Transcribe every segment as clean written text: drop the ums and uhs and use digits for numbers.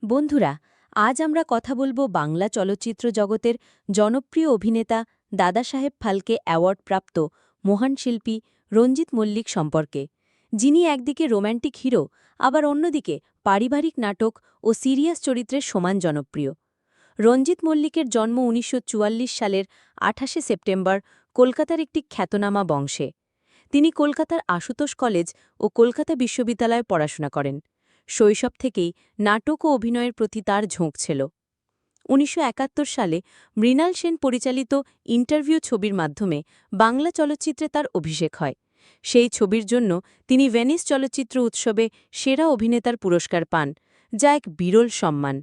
বন্ধুরা, আজ আমরা কথা বলবো বাংলা চলচ্চিত্র জগতের জনপ্রিয় অভিনেতা দাদাসাহেব ফালকে অ্যাওয়ার্ডপ্রাপ্ত মহান শিল্পী রঞ্জিত মল্লিক সম্পর্কে, যিনি একদিকে রোম্যান্টিক হিরো আবার অন্যদিকে পারিবারিক নাটক ও সিরিয়াস চরিত্রের সমান জনপ্রিয়। রঞ্জিত মল্লিকের জন্ম ১৯৪৪ সালের ২৮ সেপ্টেম্বর কলকাতার একটি খ্যাতনামা বংশে। তিনি কলকাতার আশুতোষ কলেজ ও কলকাতা বিশ্ববিদ্যালয়ে পড়াশোনা করেন। শৈশব থেকেই নাটক ও অভিনয়ের প্রতি তার ঝোঁক ছিল। ১৯৭১ সালে মৃণাল সেন পরিচালিত ইন্টারভিউ ছবির মাধ্যমে বাংলা চলচ্চিত্রে তার অভিষেক হয়। সেই ছবির জন্য তিনি ভেনিস চলচ্চিত্র উৎসবে সেরা অভিনেতার পুরস্কার পান, যা এক বিরল সম্মান।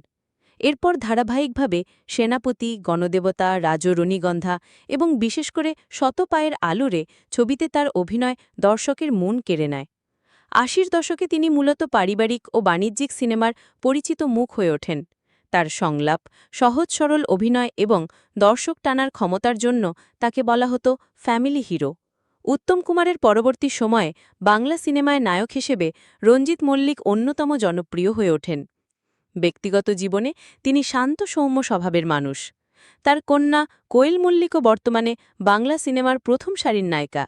এরপর ধারাবাহিকভাবে সেনাপতি, গণদেবতা, রজনীগন্ধা এবং বিশেষ করে শত পায়ের আলোরে ছবিতে তার অভিনয় দর্শকের মন কেড়ে নেয়। ৮০ দশকে তিনি মূলত পারিবারিক ও বাণিজ্যিক সিনেমার পরিচিত মুখ হয়ে ওঠেন। তার সংলাপ, সহজ সরল অভিনয় এবং দর্শক টানার ক্ষমতার জন্য তাকে বলা হতো ফ্যামিলি হিরো। উত্তম কুমারের পরবর্তী সময়ে বাংলা সিনেমায় নায়ক হিসেবে রঞ্জিত মল্লিক অন্যতম জনপ্রিয় হয়ে ওঠেন। ব্যক্তিগত জীবনে তিনি শান্ত সৌম্য স্বভাবের মানুষ। তার কন্যা কোয়েল মল্লিকও বর্তমানে বাংলা সিনেমার প্রথম সারির নায়িকা।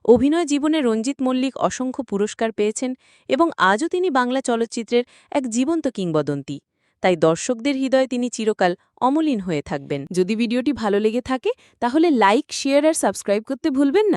অভিনয় জীবনে রঞ্জিত মল্লিক অসংখ্য পুরস্কার পেয়েছেন এবং আজও তিনি বাংলা চলচ্চিত্রের এক জীবন্ত কিংবদন্তি। তাই দর্শকদের হৃদয়ে তিনি চিরকাল অমলিন হয়ে থাকবেন। যদি ভিডিওটি ভালো লেগে থাকে তাহলে লাইক, শেয়ার আর সাবস্ক্রাইব করতে ভুলবেন না।